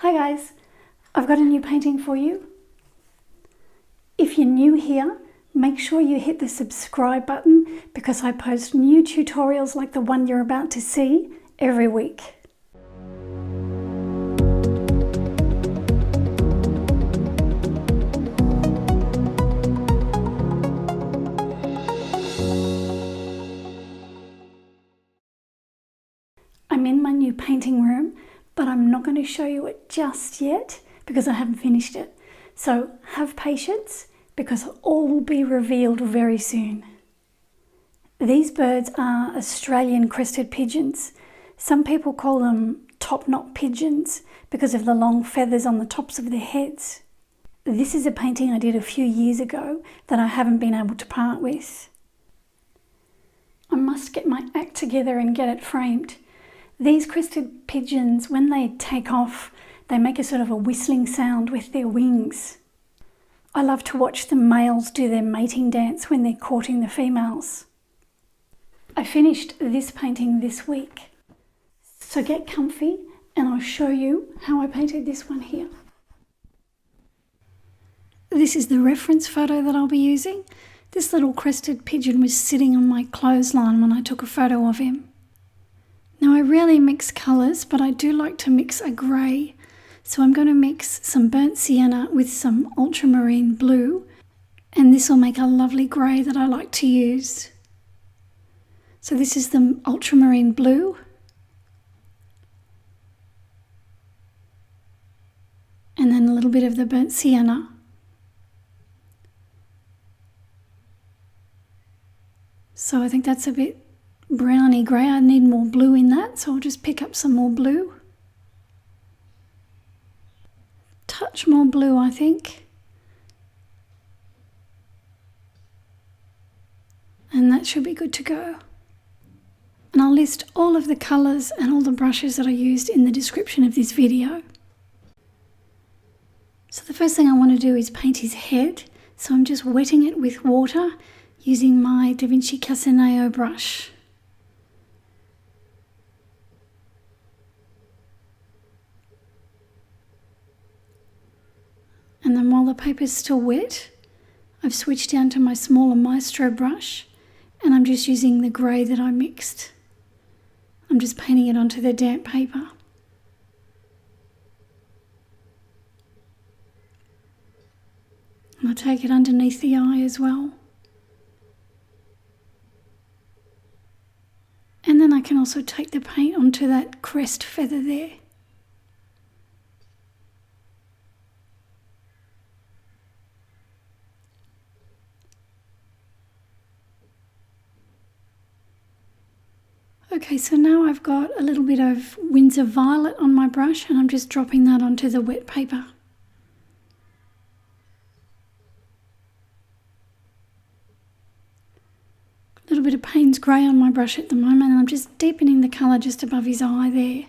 Hi guys, I've got a new painting for you. If you're new here, make sure you hit the subscribe button because I post new tutorials like the one you're about to see every week. I'm in my new painting room, but I'm not going to show you it just yet because I haven't finished it. So have patience because all will be revealed very soon. These birds are Australian crested pigeons. Some people call them top-knot pigeons because of the long feathers on the tops of their heads. This is a painting I did a few years ago that I haven't been able to part with. I must get my act together and get it framed. These crested pigeons, when they take off, they make a sort of a whistling sound with their wings. I love to watch the males do their mating dance when they're courting the females. I finished this painting this week. So get comfy and I'll show you how I painted this one here. This is the reference photo that I'll be using. This little crested pigeon was sitting on my clothesline when I took a photo of him. Now I rarely mix colours, but I do like to mix a grey. So I'm going to mix some burnt sienna with some ultramarine blue, and this will make a lovely grey that I like to use. So this is the ultramarine blue. And then a little bit of the burnt sienna. So I think that's a bit browny grey. I need more blue in that, so I'll just pick up some more blue. Touch more blue, I think. And that should be good to go. And I'll list all of the colours and all the brushes that I used in the description of this video. So the first thing I want to do is paint his head. So I'm just wetting it with water using my Vinci brush. And then while the paper is still wet, I've switched down to my smaller Maestro brush and I'm just using the grey that I mixed. I'm just painting it onto the damp paper. And I'll take it underneath the eye as well. And then I can also take the paint onto that crest feather there. Okay, so now I've got a little bit of Winsor violet on my brush and I'm just dropping that onto the wet paper. A little bit of Payne's grey on my brush at the moment and I'm just deepening the colour just above his eye there.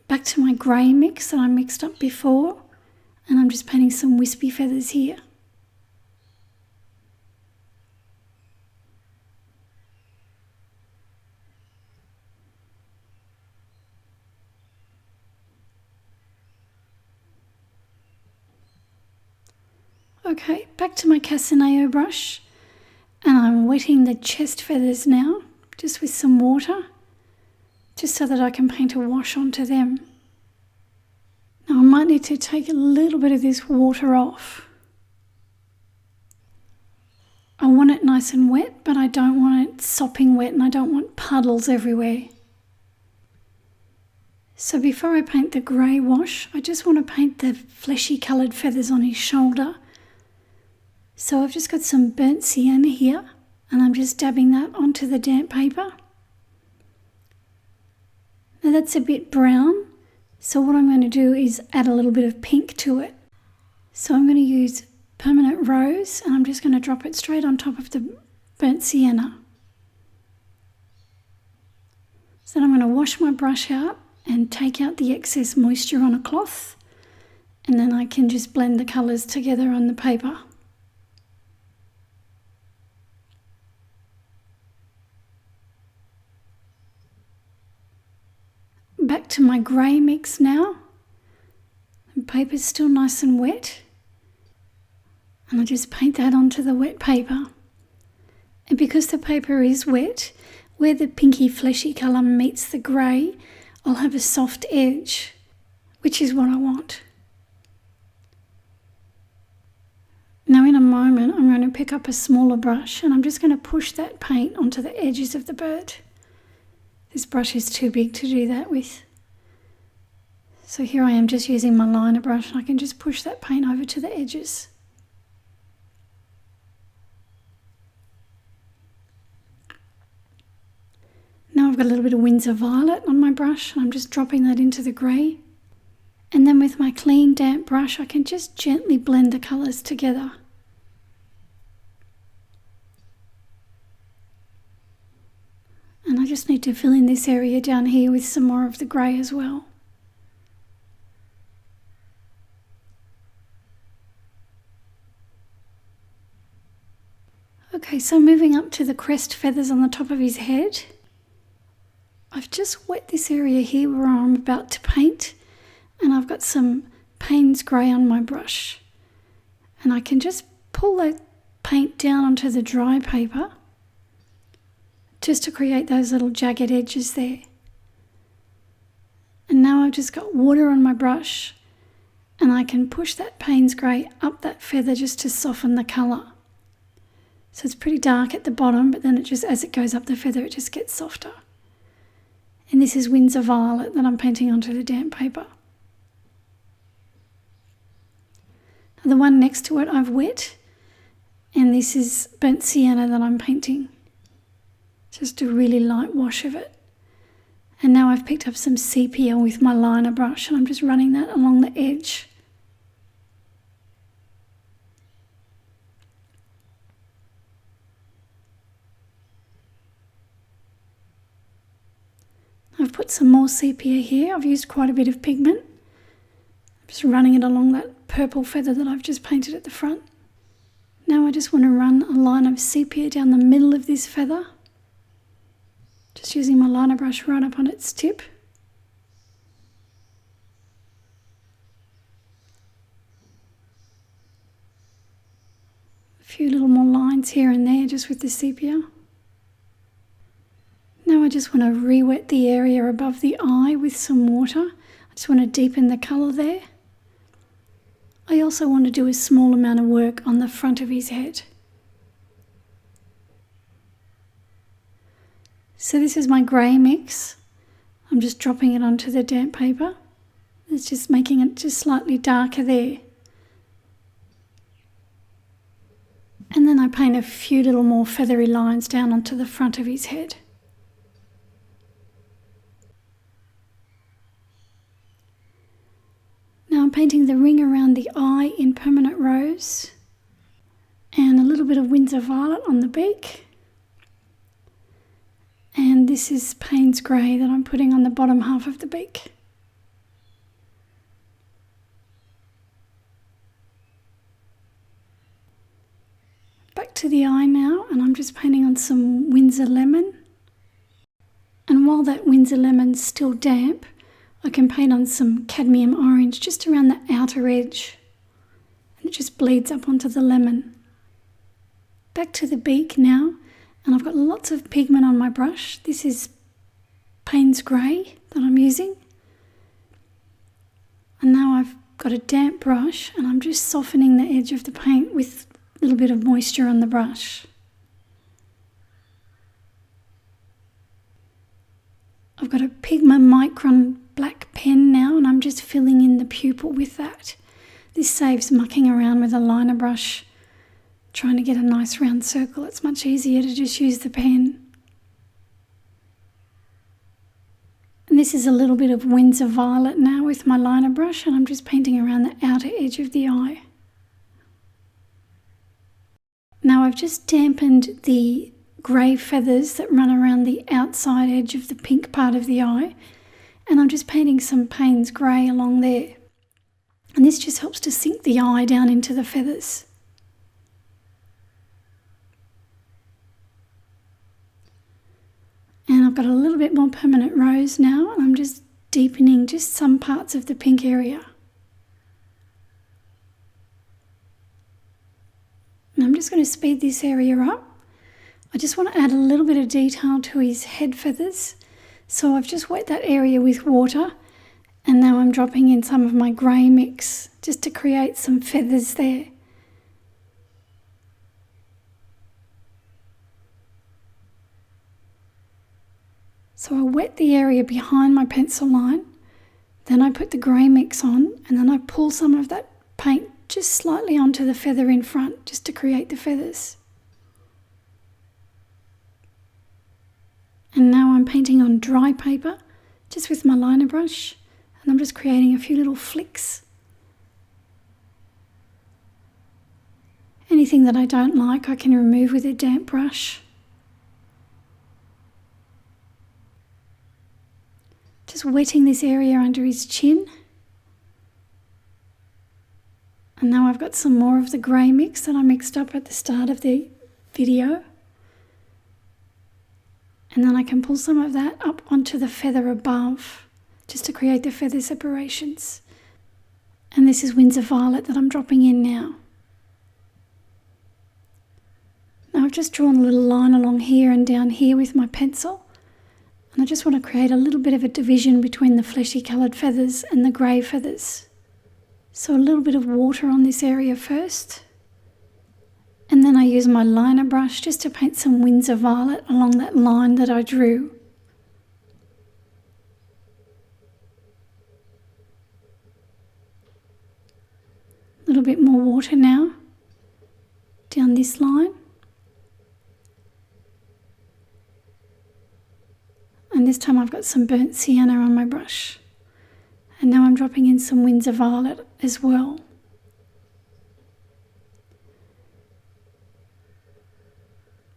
Back to my grey mix that I mixed up before and I'm just painting some wispy feathers here. Okay, back to my Cadmium brush and I'm wetting the chest feathers now, just with some water, just so that I can paint a wash onto them. Now I might need to take a little bit of this water off. I want it nice and wet, but I don't want it sopping wet and I don't want puddles everywhere. So before I paint the grey wash, I just want to paint the fleshy coloured feathers on his shoulder. So I've just got some burnt sienna here and I'm just dabbing that onto the damp paper. Now that's a bit brown, so what I'm going to do is add a little bit of pink to it. So I'm going to use permanent rose and I'm just going to drop it straight on top of the burnt sienna. So then I'm going to wash my brush out and take out the excess moisture on a cloth, and then I can just blend the colours together on the paper. Back to my grey mix now. The paper's still nice and wet. And I just paint that onto the wet paper. And because the paper is wet, where the pinky fleshy colour meets the grey, I'll have a soft edge, which is what I want. Now in a moment I'm going to pick up a smaller brush and I'm just going to push that paint onto the edges of the bird. This brush is too big to do that with. So here I am just using my liner brush and I can just push that paint over to the edges. Now I've got a little bit of Winsor Violet on my brush and I'm just dropping that into the grey. And then with my clean damp brush I can just gently blend the colours together. And I just need to fill in this area down here with some more of the grey as well. Okay, so moving up to the crest feathers on the top of his head. I've just wet this area here where I'm about to paint and I've got some Payne's grey on my brush. And I can just pull that paint down onto the dry paper just to create those little jagged edges there. And now I've just got water on my brush and I can push that Payne's grey up that feather just to soften the colour. So it's pretty dark at the bottom, but then it just, as it goes up the feather, it just gets softer. And this is Winsor Violet that I'm painting onto the damp paper. The one next to it I've wet, and this is burnt sienna that I'm painting. Just a really light wash of it. And now I've picked up some sepia with my liner brush and I'm just running that along the edge. I've put some more sepia here. I've used quite a bit of pigment. I'm just running it along that purple feather that I've just painted at the front. Now I just want to run a line of sepia down the middle of this feather. Just using my liner brush right up on its tip. A few little more lines here and there just with the sepia. Now I just want to re-wet the area above the eye with some water. I just want to deepen the colour there. I also want to do a small amount of work on the front of his head. So this is my grey mix. I'm just dropping it onto the damp paper. It's just making it just slightly darker there. And then I paint a few little more feathery lines down onto the front of his head. Now I'm painting the ring around the eye in permanent rose and a little bit of Winsor Violet on the beak. And this is Payne's grey that I'm putting on the bottom half of the beak. Back to the eye now, and I'm just painting on some Winsor lemon. And while that Winsor lemon's still damp, I can paint on some cadmium orange just around the outer edge. And it just bleeds up onto the lemon. Back to the beak now, and I've got lots of pigment on my brush. This is Payne's grey that I'm using. And now I've got a damp brush and I'm just softening the edge of the paint with a little bit of moisture on the brush. I've got a Pigma Micron black pen now and I'm just filling in the pupil with that. This saves mucking around with a liner brush, trying to get a nice round circle. It's much easier to just use the pen. And this is a little bit of Winsor Violet now with my liner brush and I'm just painting around the outer edge of the eye. Now I've just dampened the grey feathers that run around the outside edge of the pink part of the eye and I'm just painting some Payne's grey along there. And this just helps to sink the eye down into the feathers. And I've got a little bit more permanent rose now and I'm just deepening just some parts of the pink area. And I'm just going to speed this area up. I just want to add a little bit of detail to his head feathers. So I've just wet that area with water, and now I'm dropping in some of my grey mix just to create some feathers there. So I wet the area behind my pencil line, then I put the grey mix on, and then I pull some of that paint just slightly onto the feather in front just to create the feathers. And now I'm painting on dry paper just with my liner brush, and I'm just creating a few little flicks. Anything that I don't like I can remove with a damp brush. Just wetting this area under his chin. And now I've got some more of the grey mix that I mixed up at the start of the video. And then I can pull some of that up onto the feather above, just to create the feather separations. And this is Winsor Violet that I'm dropping in now. Now I've just drawn a little line along here and down here with my pencil. And I just want to create a little bit of a division between the fleshy coloured feathers and the grey feathers. So a little bit of water on this area first. And then I use my liner brush just to paint some Winsor Violet along that line that I drew. A little bit more water now down this line. And this time I've got some burnt sienna on my brush. And now I'm dropping in some Winsor Violet as well.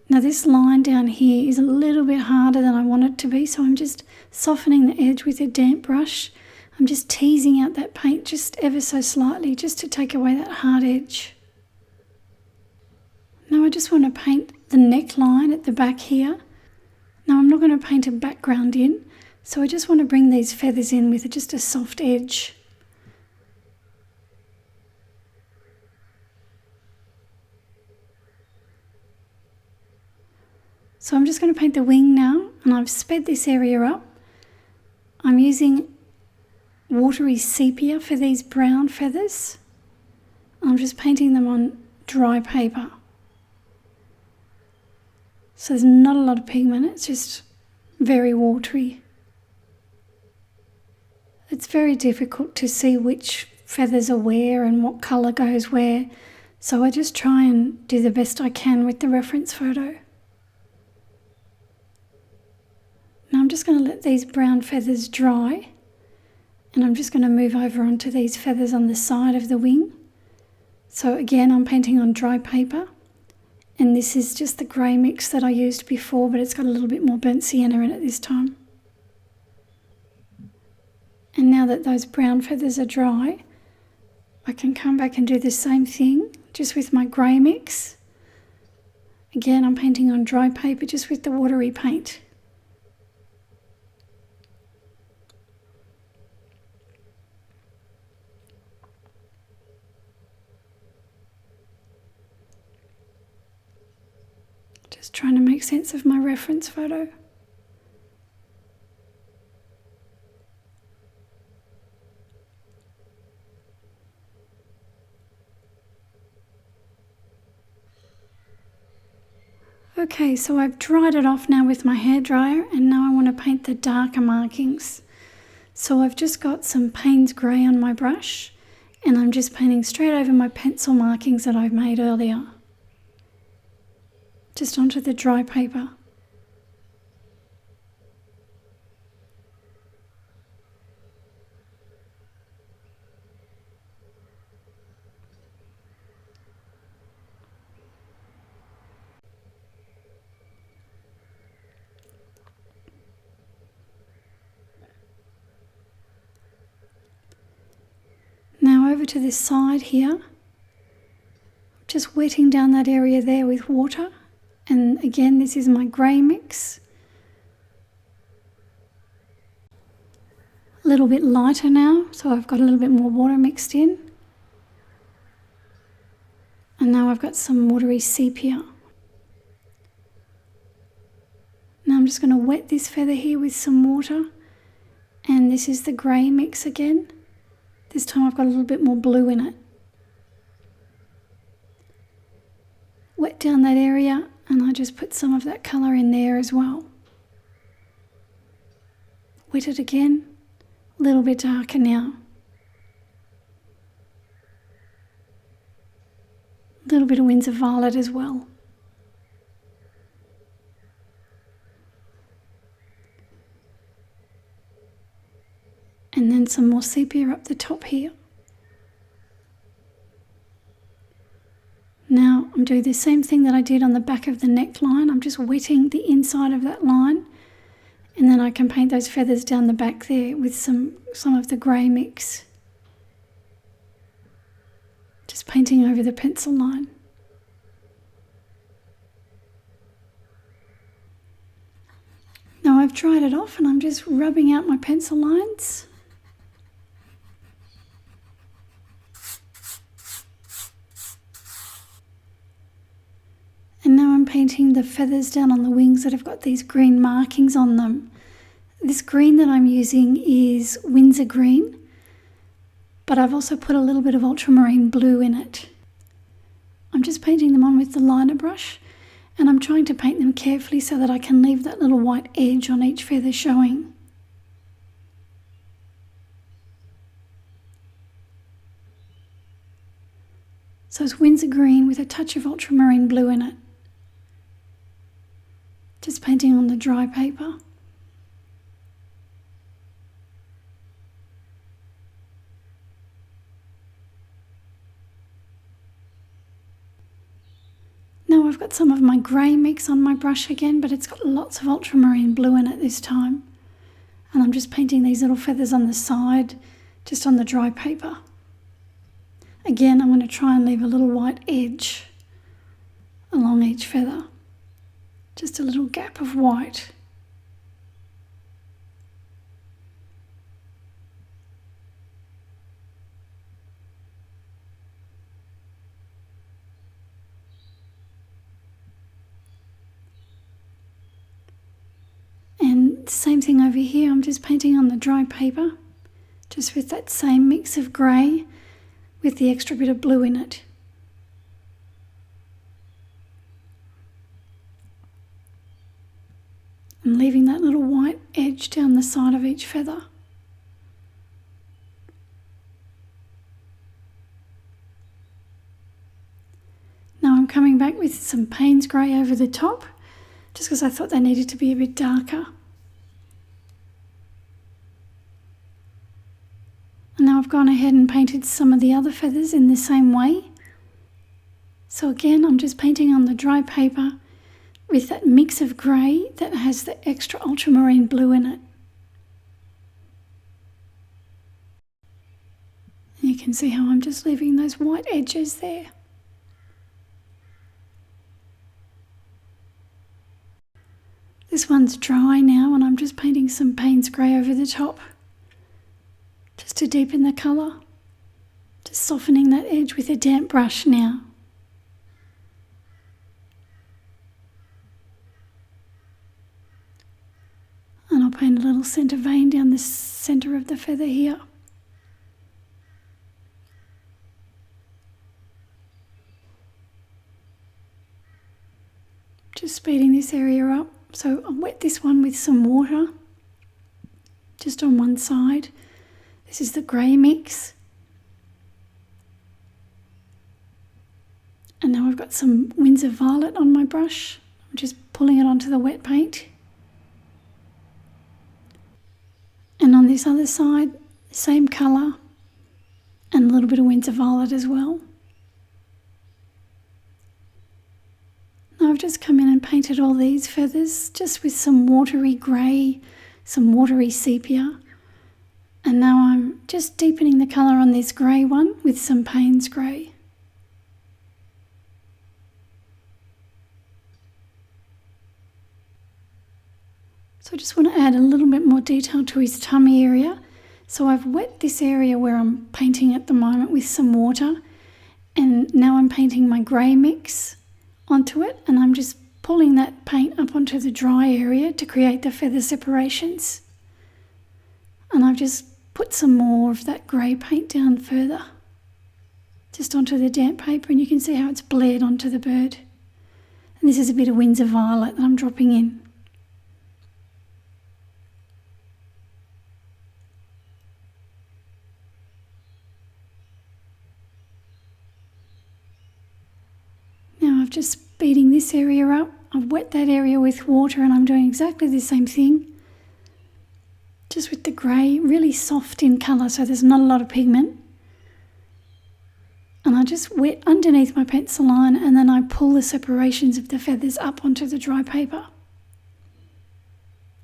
Now this line down here is a little bit harder than I want it to be, so I'm just softening the edge with a damp brush. I'm just teasing out that paint just ever so slightly, just to take away that hard edge. Now I just want to paint the neckline at the back here. Now I'm not going to paint a background in, so I just want to bring these feathers in with just a soft edge. So I'm just going to paint the wing now, and I've sped this area up. I'm using watery sepia for these brown feathers. I'm just painting them on dry paper. So there's not a lot of pigment, it's just very watery. It's very difficult to see which feathers are where and what colour goes where, so I just try and do the best I can with the reference photo. Now I'm just going to let these brown feathers dry, and I'm just going to move over onto these feathers on the side of the wing. So again, I'm painting on dry paper, and this is just the grey mix that I used before, but it's got a little bit more burnt sienna in it this time. And now that those brown feathers are dry, I can come back and do the same thing just with my grey mix. Again, I'm painting on dry paper just with the watery paint. Just trying to make sense of my reference photo. Okay, so I've dried it off now with my hairdryer, and now I want to paint the darker markings. So I've just got some Payne's grey on my brush, and I'm just painting straight over my pencil markings that I've made earlier. Just onto the dry paper. Now over to this side here, just wetting down that area there with water. And again, this is my grey mix. A little bit lighter now, so I've got a little bit more water mixed in. And now I've got some watery sepia. Now I'm just going to wet this feather here with some water. And this is the grey mix again. This time I've got a little bit more blue in it. Wet down that area, and I just put some of that colour in there as well. Wet it again, a little bit darker now. A little bit of Winsor Violet as well. And then some more sepia up the top here. Now I'm doing the same thing that I did on the back of the neckline. I'm just wetting the inside of that line, and then I can paint those feathers down the back there with some of the grey mix. Just painting over the pencil line. Now I've dried it off and I'm just rubbing out my pencil lines. And now I'm painting the feathers down on the wings that have got these green markings on them. This green that I'm using is Winsor green, but I've also put a little bit of ultramarine blue in it. I'm just painting them on with the liner brush, and I'm trying to paint them carefully so that I can leave that little white edge on each feather showing. So it's Winsor green with a touch of ultramarine blue in it. Just painting on the dry paper. Now I've got some of my grey mix on my brush again, but it's got lots of ultramarine blue in it this time. And I'm just painting these little feathers on the side, just on the dry paper. Again, I'm going to try and leave a little white edge along each feather. Just a little gap of white. And same thing over here, I'm just painting on the dry paper, just with that same mix of grey with the extra bit of blue in it. And leaving that little white edge down the side of each feather. Now I'm coming back with some Payne's grey over the top, just because I thought they needed to be a bit darker. And now I've gone ahead and painted some of the other feathers in the same way. So again, I'm just painting on the dry paper with that mix of grey that has the extra ultramarine blue in it. And you can see how I'm just leaving those white edges there. This one's dry now, and I'm just painting some Payne's grey over the top, just to deepen the colour. Just softening that edge with a damp brush now. And I'll paint a little centre vein down the centre of the feather here. Just speeding this area up. So I'll wet this one with some water, just on one side. This is the grey mix. And now I've got some Winsor Violet on my brush. I'm just pulling it onto the wet paint. And on this other side, same colour and a little bit of Winsor Violet as well. Now I've just come in and painted all these feathers just with some watery grey, some watery sepia. And now I'm just deepening the colour on this grey one with some Payne's grey. So I just want to add a little bit more detail to his tummy area. So I've wet this area where I'm painting at the moment with some water, and now I'm painting my grey mix onto it, and I'm just pulling that paint up onto the dry area to create the feather separations. And I've just put some more of that grey paint down further, just onto the damp paper, and you can see how it's blared onto the bird. And this is a bit of Winsor Violet that I'm dropping in. Now I've just beating this area up. I've wet that area with water, and I'm doing exactly the same thing, just with the grey, really soft in colour, so there's not a lot of pigment. And I just wet underneath my pencil line, and then I pull the separations of the feathers up onto the dry paper.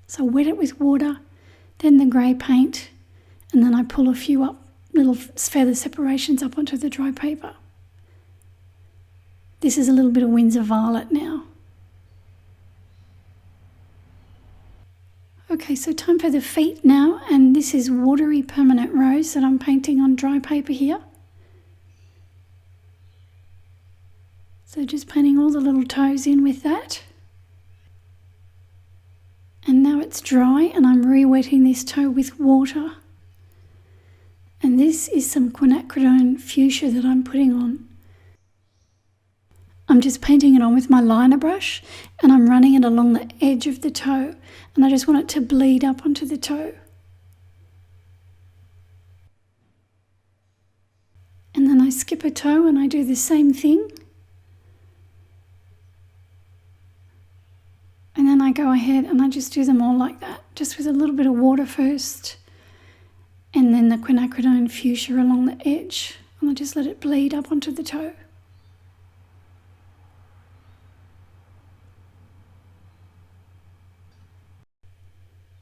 So I wet it with water, then the grey paint, and then I pull a few up, little feather separations up onto the dry paper. This is a little bit of Winsor Violet now. Okay, so time for the feet now, and this is Watery Permanent Rose that I'm painting on dry paper here. So just painting all the little toes in with that. And now it's dry, and I'm re-wetting this toe with water. And this is some Quinacridone Fuchsia that I'm putting on. I'm just painting it on with my liner brush, and I'm running it along the edge of the toe, and I just want it to bleed up onto the toe. And then I skip a toe and I do the same thing. And then I go ahead and I just do them all like that, just with a little bit of water first, and then the Quinacridone Fuchsia along the edge, and I just let it bleed up onto the toe.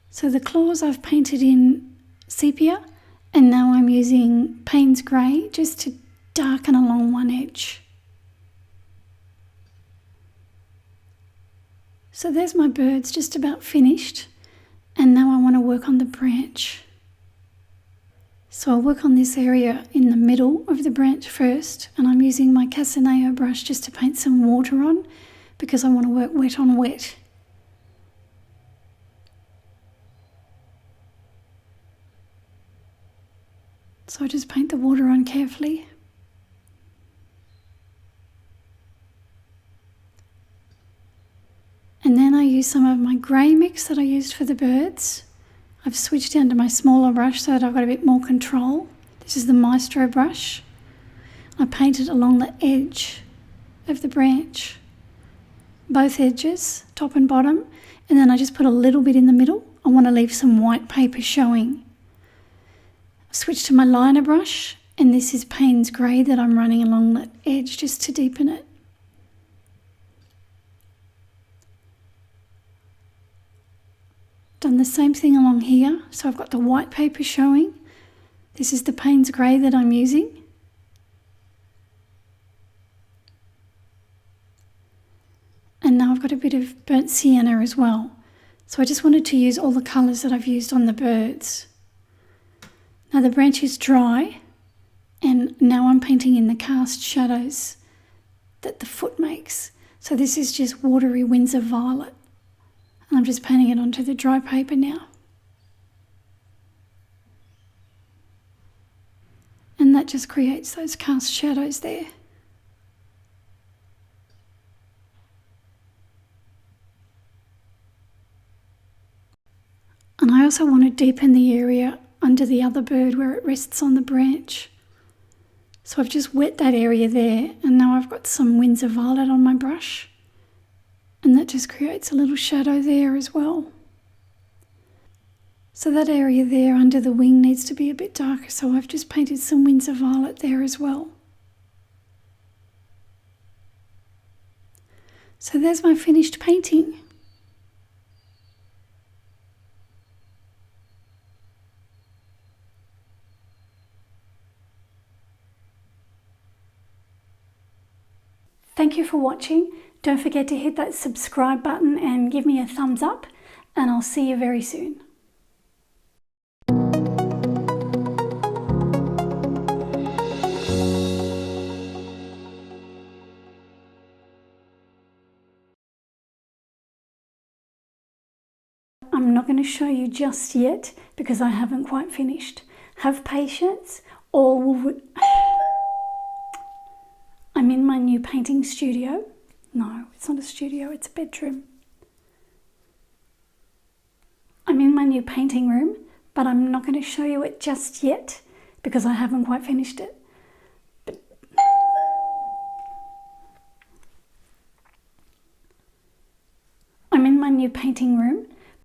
So the claws I've painted in sepia, and now I'm using Payne's Grey just to darken along one edge. So there's my birds just about finished, and now I want to work on the branch. So I'll work on this area in the middle of the branch first, and I'm using my Casaneo brush just to paint some water on, because I want to work wet on wet. So I just paint the water on carefully. And then I use some of my grey mix that I used for the birds. I've switched down to my smaller brush so that I've got a bit more control. This is the Maestro brush. I paint it along the edge of the branch, both edges, top and bottom, and then I just put a little bit in the middle. I want to leave some white paper showing. Switch to my liner brush, and this is Payne's Grey that I'm running along that edge just to deepen it. Done the same thing along here, so I've got the white paper showing. This is the Payne's Grey that I'm using. And now I've got a bit of burnt sienna as well. So I just wanted to use all the colours that I've used on the birds. Now the branch is dry, and now I'm painting in the cast shadows that the foot makes. So this is just watery Winsor Violet, and I'm just painting it onto the dry paper now. And that just creates those cast shadows there. And I also want to deepen the area under the other bird where it rests on the branch. So I've just wet that area there, and now I've got some Winsor Violet on my brush, and that just creates a little shadow there as well. So that area there under the wing needs to be a bit darker, so I've just painted some Winsor Violet there as well. So there's my finished painting. Thank you for watching. Don't forget to hit that subscribe button and give me a thumbs up, and I'll see you very soon. I'm not going to show you just yet because I haven't quite finished. Have patience, all will... I'm in my new painting studio. No, it's not a studio, it's a bedroom. I'm in my new painting room, but I'm not going to show you it just yet because I haven't quite finished it. I'm in my new painting room,